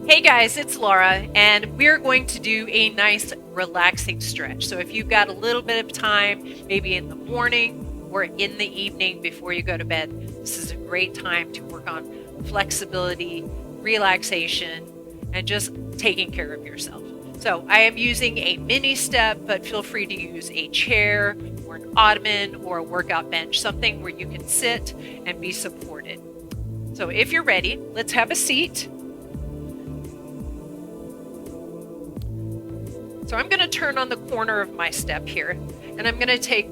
Hey guys, it's Laura, and we're going to do a nice relaxing stretch. So if you've got a little bit of time, maybe in the morning or in the evening before you go to bed, this is a great time to work on flexibility, relaxation, and just taking care of yourself. So I am using a mini step, but feel free to use a chair or an ottoman or a workout bench, something where you can sit and be supported. So if you're ready, let's have a seat. So I'm going to turn on the corner of my step here, and I'm going to take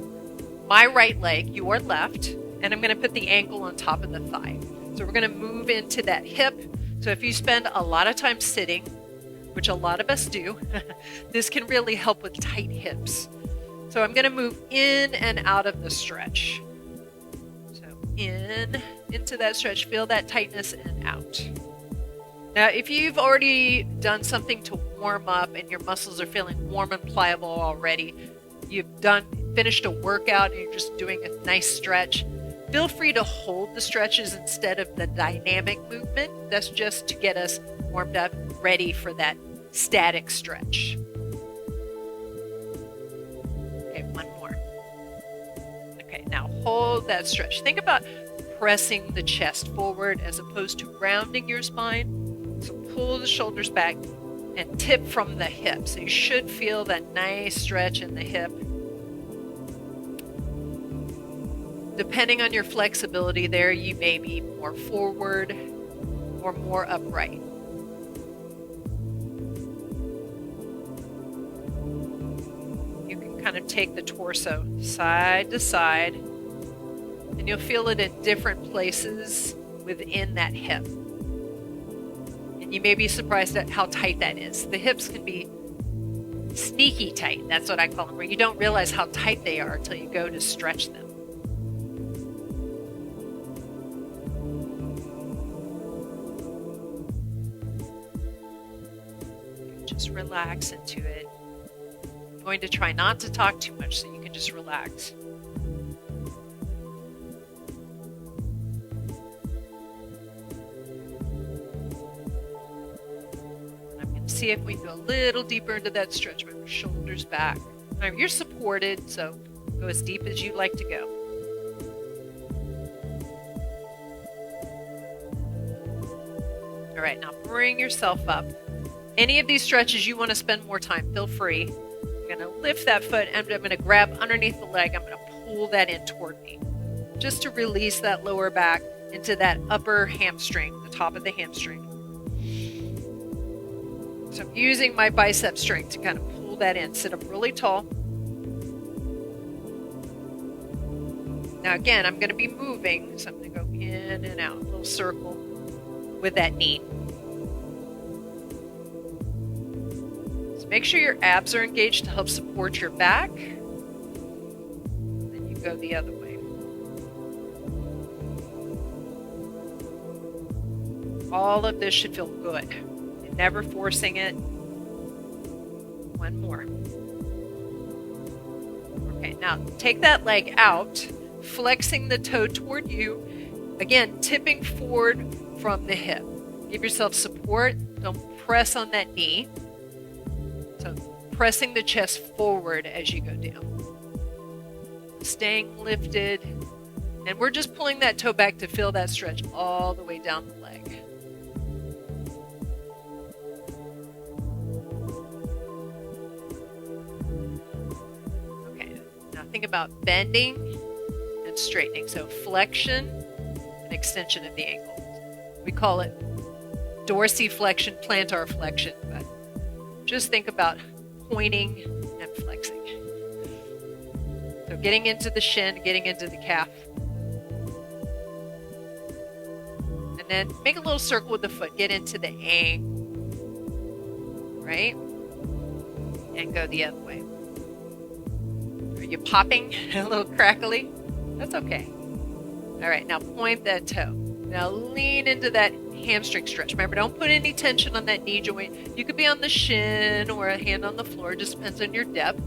my right leg, your left, and I'm going to put the ankle on top of the thigh. So we're going to move into that hip. So if you spend a lot of time sitting, which a lot of us do, this can really help with tight hips. So I'm going to move in and out of the stretch. So into that stretch, feel that tightness and out. Now, if you've already done something to warm up and your muscles are feeling warm and pliable already, you've finished a workout and you're just doing a nice stretch, feel free to hold the stretches instead of the dynamic movement. That's just to get us warmed up, ready for that static stretch. Okay, one more. Okay, now hold that stretch. Think about pressing the chest forward as opposed to rounding your spine. So pull the shoulders back and tip from the hip. So you should feel that nice stretch in the hip. Depending on your flexibility there, you may be more forward or more upright. You can kind of take the torso side to side, and you'll feel it in different places within that hip. You may be surprised at how tight that is. The hips can be sneaky tight. That's what I call them, where you don't realize how tight they are until you go to stretch them. Just relax into it. I'm going to try not to talk too much so you can just relax. See if we can go a little deeper into that stretch with your shoulders back. Now, you're supported, so go as deep as you'd like to go. All right, now bring yourself up. Any of these stretches you want to spend more time, feel free. I'm going to lift that foot and I'm going to grab underneath the leg. I'm going to pull that in toward me just to release that lower back into that upper hamstring, the top of the hamstring. So I'm using my bicep strength to kind of pull that in. Sit up really tall. Now again, I'm going to be moving, so I'm going to go in and out, a little circle with that knee. So make sure your abs are engaged to help support your back. Then you go the other way. All of this should feel good. Never forcing it. One more. Okay, now take that leg out, flexing the toe toward you. Again, tipping forward from the hip. Give yourself support. Don't press on that knee. So pressing the chest forward as you go down. Staying lifted. And we're just pulling that toe back to feel that stretch all the way down the leg. Think about bending and straightening. So flexion and extension of the ankle. We call it dorsiflexion, plantar flexion, but just think about pointing and flexing. So getting into the shin, getting into the calf. And then make a little circle with the foot. Get into the ankle, right? And go the other way. Are you popping? A little crackly? That's okay. All right, now point that toe. Now lean into that hamstring stretch. Remember, don't put any tension on that knee joint. You could be on the shin or a hand on the floor. It just depends on your depth.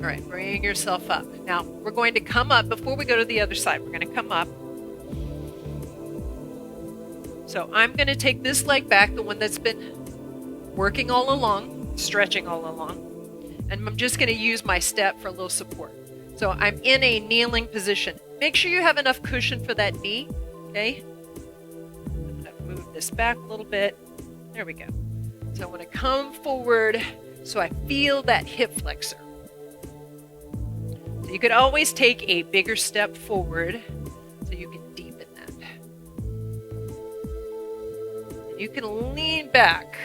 All right, bring yourself up. Now, we're going to come up. Before we go to the other side, we're going to come up. So I'm going to take this leg back, the one that's been working all along, stretching all along, and I'm just going to use my step for a little support. So I'm in a kneeling position. Make sure you have enough cushion for that knee, okay? I'm going to move this back a little bit. There we go. So I want to come forward so I feel that hip flexor. So you could always take a bigger step forward so you can deepen that. And you can lean back.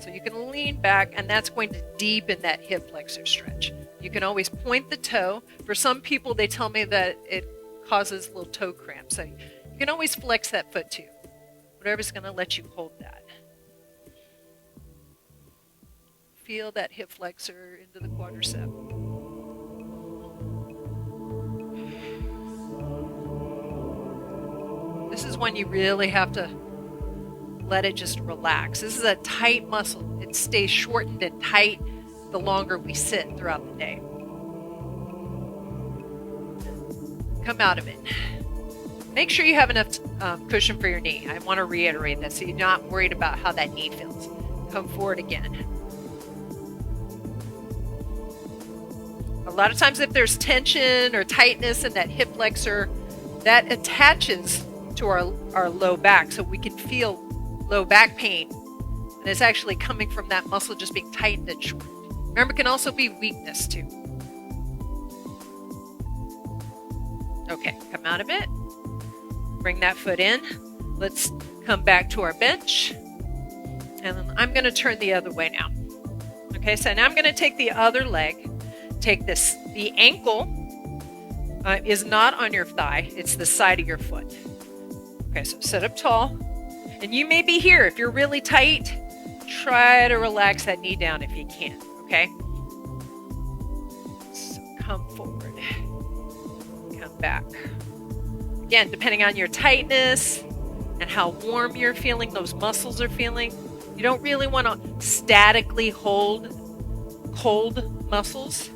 So you can lean back, and that's going to deepen that hip flexor stretch. You can always point the toe. For some people, they tell me that it causes little toe cramps. So you can always flex that foot too. Whatever's going to let you hold that. Feel that hip flexor into the quadricep. This is when you really have to let it just relax. This is a tight muscle. It stays shortened and tight the longer we sit throughout the day. Come out of it. Make sure you have enough cushion for your knee. I want to reiterate that so you're not worried about how that knee feels. Come forward again. A lot of times if there's tension or tightness in that hip flexor, that attaches to our low back, so we can feel low back pain. And it's actually coming from that muscle just being tightened and shortened. Remember, it can also be weakness too. Okay, come out of it. Bring that foot in. Let's come back to our bench. And then I'm going to turn the other way now. Okay, so now I'm going to take the other leg. Take this. The ankle is not on your thigh. It's the side of your foot. Okay, so sit up tall. And you may be here. If you're really tight, try to relax that knee down if you can. Okay? So come forward. Come back. Again, depending on your tightness and how warm you're feeling, those muscles are feeling, you don't really want to statically hold cold muscles.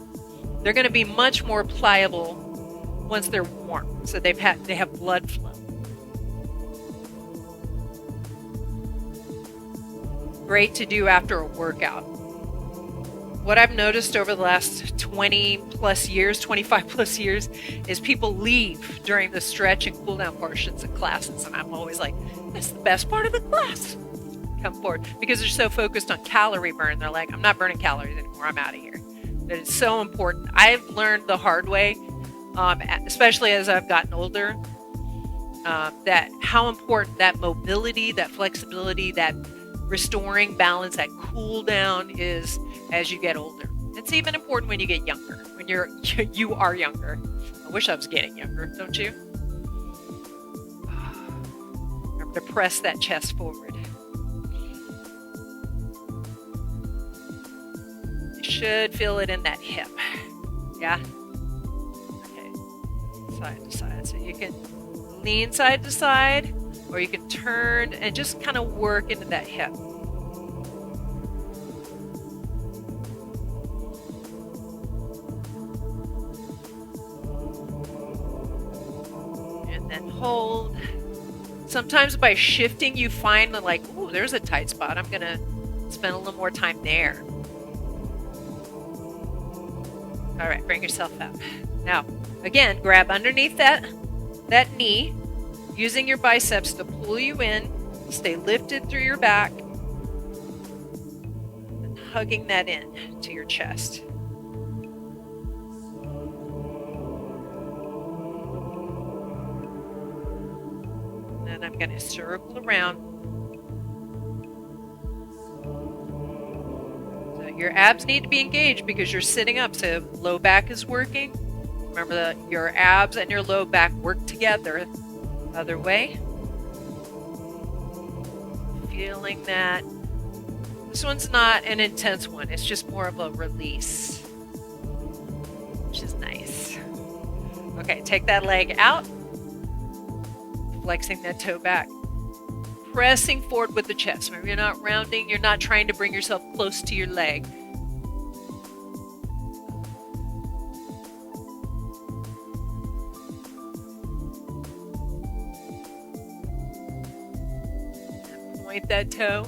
They're going to be much more pliable once they're warm. So they have blood flow. Great to do after a workout. What I've noticed over the last 25 plus years, is people leave during the stretch and cool down portions of classes. And I'm always like, that's the best part of the class. Come forward. Because they're so focused on calorie burn. They're like, I'm not burning calories anymore. I'm out of here. But it's so important. I've learned the hard way, especially as I've gotten older, that how important that mobility, that flexibility, that restoring balance, that cool down is as you get older. It's even important when you get younger, when you are younger. I wish I was getting younger, don't you? Remember to press that chest forward. You should feel it in that hip. Yeah? Okay. Side to side. So you can lean side to side, or you can turn and just kind of work into that hip. And then hold. Sometimes by shifting, you find that like, ooh, there's a tight spot. I'm going to spend a little more time there. All right, bring yourself up. Now, again, grab underneath that knee, using your biceps to pull you in, stay lifted through your back, and hugging that in to your chest. And then I'm going to circle around. So your abs need to be engaged because you're sitting up, so low back is working. Remember that your abs and your low back work together. Other way. Feeling that. This one's not an intense one. It's just more of a release, which is nice. Okay, take that leg out. Flexing that toe back. Pressing forward with the chest. Remember, you're not rounding. You're not trying to bring yourself close to your leg. Point that toe.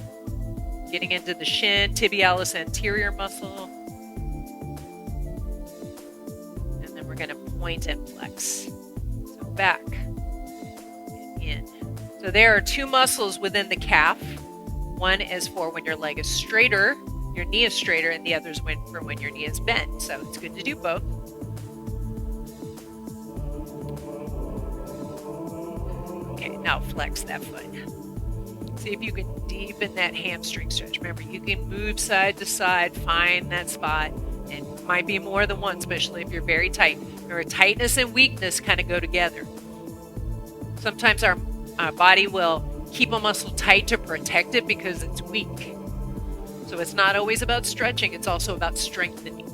Getting into the shin, tibialis anterior muscle. And then we're going to point and flex. So back and in. So there are two muscles within the calf. One is for when your leg is straighter, your knee is straighter, and the other is for when your knee is bent. So it's good to do both. Okay, now flex that foot. See if you can deepen that hamstring stretch. Remember, you can move side to side, find that spot. It might be more than one, especially if you're very tight. Remember, tightness and weakness kind of go together. Sometimes our body will keep a muscle tight to protect it because it's weak. So it's not always about stretching, it's also about strengthening.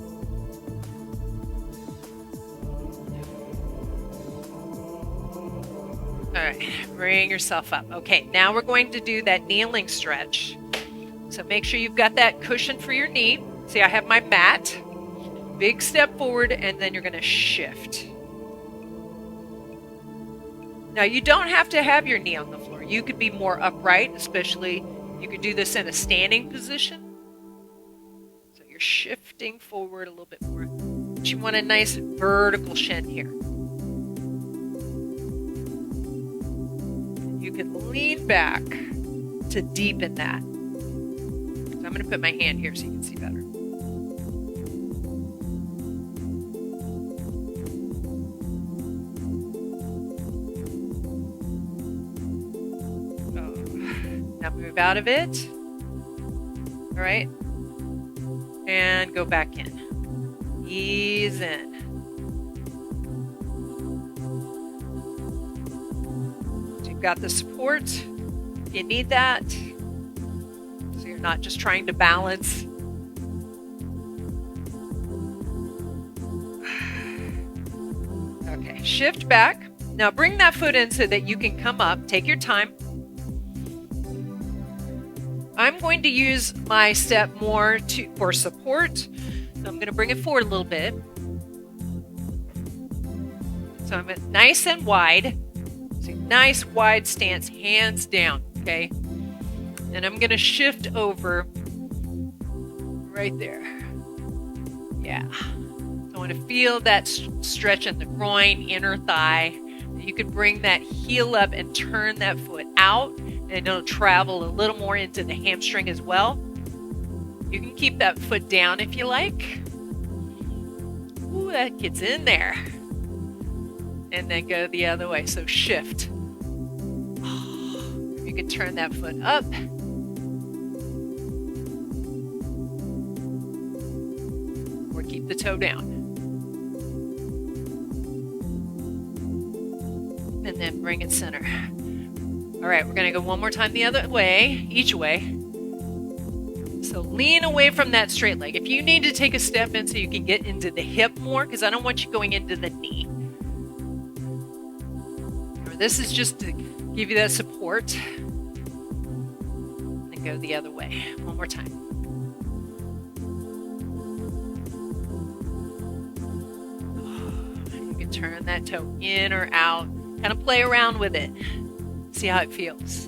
All right, bring yourself up. Okay, now we're going to do that kneeling stretch. So make sure you've got that cushion for your knee. See, I have my mat. Big step forward, and then you're going to shift. Now, you don't have to have your knee on the floor. You could be more upright, especially you could do this in a standing position. So you're shifting forward a little bit more. But you want a nice vertical shin here. You can lean back to deepen that. So I'm going to put my hand here so you can see better. Now move out of it. All right. And go back in. Ease in. So you've got the support. You need that. So you're not just trying to balance. Okay, shift back. Now bring that foot in so that you can come up. Take your time. I'm going to use my step more for support. So I'm going to bring it forward a little bit. So I'm nice and wide. So nice wide stance, hands down, okay? And I'm going to shift over right there. Yeah. I want to feel that stretch in the groin, inner thigh. You can bring that heel up and turn that foot out. And it'll travel a little more into the hamstring as well. You can keep that foot down if you like. Ooh, that gets in there. And then go the other way. So shift. You can turn that foot up. Or keep the toe down. And then bring it center. All right, we're going to go one more time the other way, each way. So lean away from that straight leg. If you need to take a step in so you can get into the hip more, because I don't want you going into the knee. Remember, this is just to give you that support. And go the other way. One more time. You can turn that toe in or out. Kind of play around with it. See how it feels.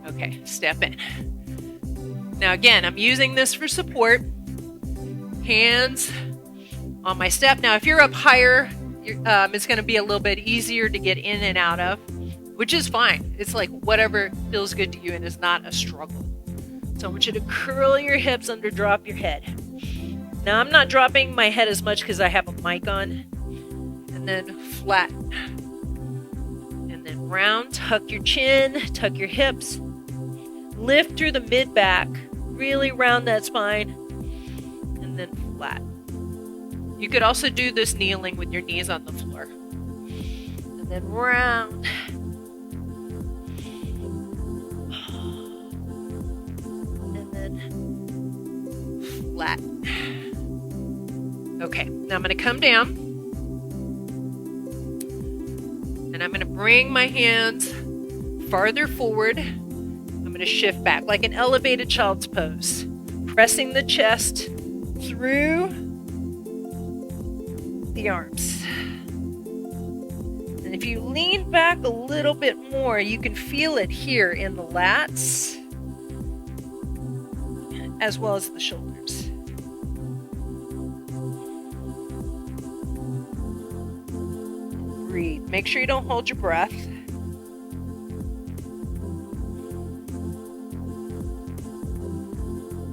Okay, step in. Now again, I'm using this for support. Hands on my step. Now if you're up higher, it's going to be a little bit easier to get in and out of, which is fine. It's like whatever feels good to you and is not a struggle. So I want you to curl your hips under, drop your head. Now I'm not dropping my head as much because I have a mic on. And then flatten. And then round, tuck your chin, tuck your hips. Lift through the mid-back. Really round that spine. And then flat. You could also do this kneeling with your knees on the floor. And then round. And then flat. Okay, now I'm going to come down. And I'm going to bring my hands farther forward. I'm going to shift back like an elevated child's pose. Pressing the chest through the arms. And And if you lean back a little bit more, you can feel it here in the lats as well as the shoulders. Breathe. Make sure you don't hold your breath.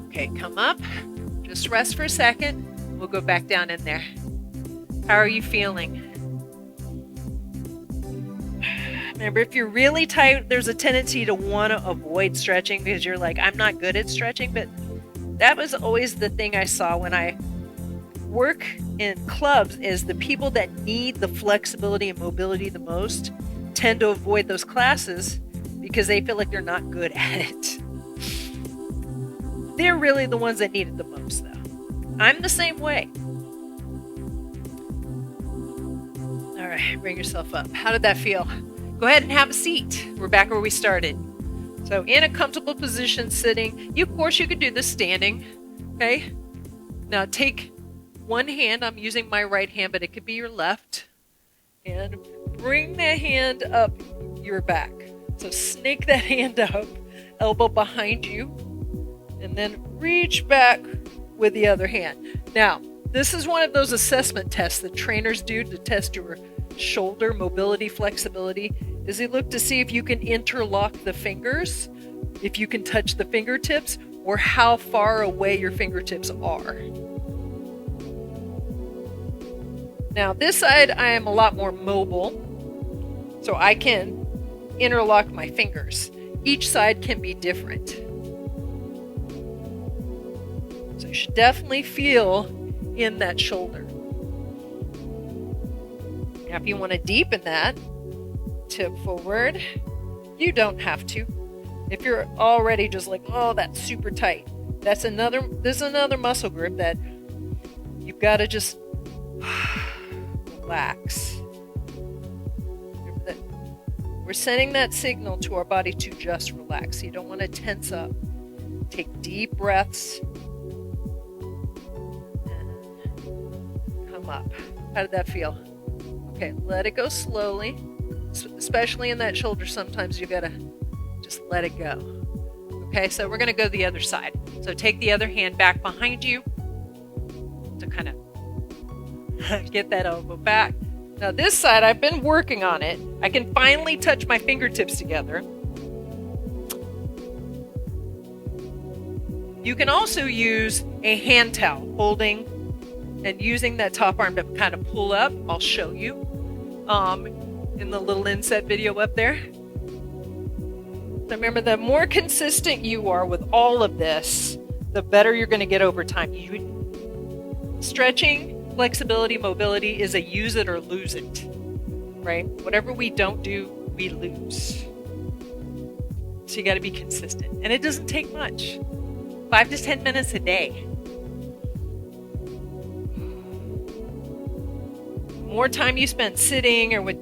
Okay, come up. Just rest for a second. We'll go back down in there. How are you feeling? Remember, if you're really tight, there's a tendency to want to avoid stretching because you're like, I'm not good at stretching. But that was always the thing I saw when I work in clubs, is the people that need the flexibility and mobility the most tend to avoid those classes because they feel like they're not good at it. They're really the ones that need it the most, though. I'm the same way. All right, bring yourself up. How did that feel? Go ahead and have a seat. We're back where we started. So in a comfortable position, sitting. Of course, you could do this standing. Okay? Now take one hand. I'm using my right hand, but it could be your left. And bring that hand up your back. So snake that hand up, elbow behind you. And then reach back with the other hand. Now, this is one of those assessment tests that trainers do to test your shoulder mobility, flexibility, is they look to see if you can interlock the fingers, if you can touch the fingertips, or how far away your fingertips are. Now, this side, I am a lot more mobile, so I can interlock my fingers. Each side can be different. So you should definitely feel in that shoulder. Now, if you want to deepen that, tip forward. You don't have to. If you're already just like, oh, that's super tight, this is another muscle group that you've got to just relax. Remember that we're sending that signal to our body to just relax. You don't want to tense up. Take deep breaths. Come up. How did that feel? Okay, let it go slowly, especially in that shoulder. Sometimes you gotta just let it go. Okay, so we're gonna go the other side. So take the other hand back behind you to kind of get that elbow back. Now this side, I've been working on it. I can finally touch my fingertips together. You can also use a hand towel, holding and using that top arm to kind of pull up. I'll show you in the little inset video up there. So remember, the more consistent you are with all of this, the better you're going to get over time. Stretching, flexibility, mobility is a use it or lose it, right? Whatever we don't do, we lose. So you got to be consistent. And it doesn't take much. 5 to 10 minutes a day. More time you spend sitting or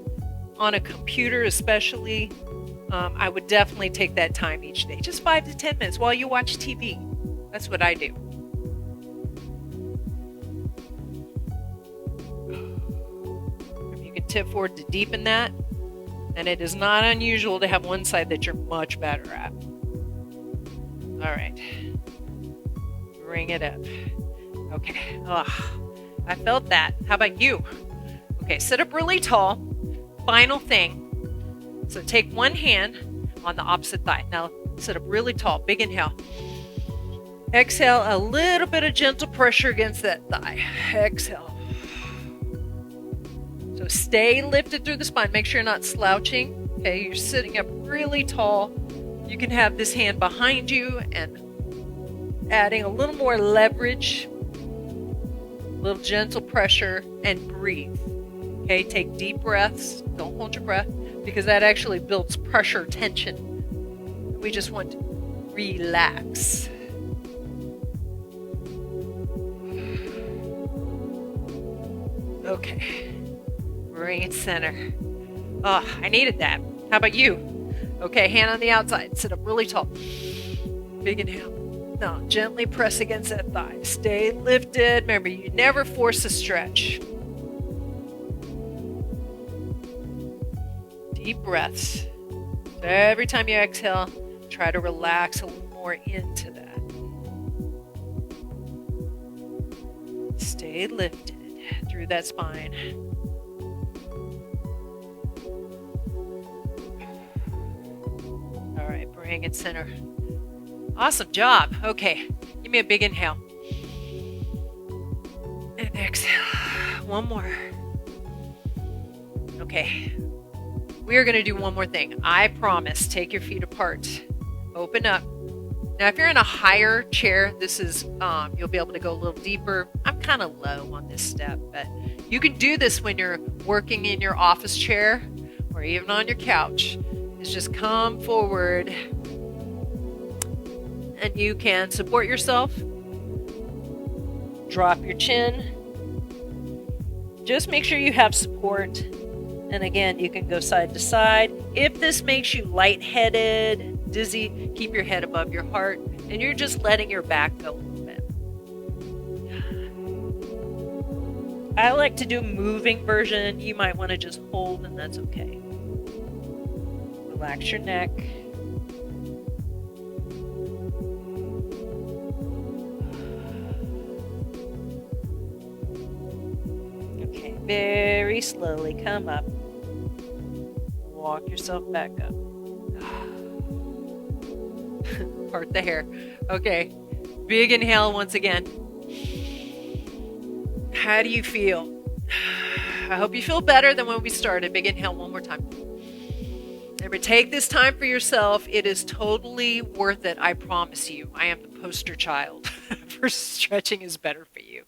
on a computer especially, I would definitely take that time each day. Just 5 to 10 minutes while you watch TV. That's what I do. You can tip forward to deepen that. And it is not unusual to have one side that you're much better at. All right. Bring it up. Okay. I felt that. How about you? Okay, sit up really tall. Final thing. So take one hand on the opposite thigh. Now sit up really tall. Big inhale. Exhale, a little bit of gentle pressure against that thigh. Exhale. So stay lifted through the spine. Make sure you're not slouching. Okay, you're sitting up really tall. You can have this hand behind you and adding a little more leverage, a little gentle pressure, and breathe. Okay, take deep breaths. Don't hold your breath because that actually builds pressure, tension. We just want to relax. Okay, bring it center. Oh, I needed that. How about you? Okay, hand on the outside. Sit up really tall. Big inhale. Now, gently press against that thigh. Stay lifted. Remember, you never force a stretch. Deep breaths. So every time you exhale, try to relax a little more into that. Stay lifted through that spine. All right, bring it center. Awesome job. Okay, give me a big inhale. And exhale. One more. Okay. We are going to do one more thing. I promise. Take your feet apart. Open up. Now, if you're in a higher chair, this is, you'll be able to go a little deeper. I'm kind of low on this step, but you can do this when you're working in your office chair or even on your couch. Is just come forward and you can support yourself. Drop your chin. Just make sure you have support. And again, you can go side to side. If this makes you lightheaded, dizzy, keep your head above your heart, and you're just letting your back go a little bit. I like to do a moving version. You might want to just hold, and that's okay. Relax your neck. Okay, very slowly come up. Walk yourself back up. Part the hair. Okay, big inhale once again. How do you feel? I hope you feel better than when we started. Big inhale one more time. Remember, take this time for yourself. It is totally worth it. I promise you. I am the poster child for stretching is better for you.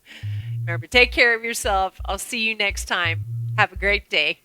Remember, take care of yourself. I'll see you next time. Have a great day.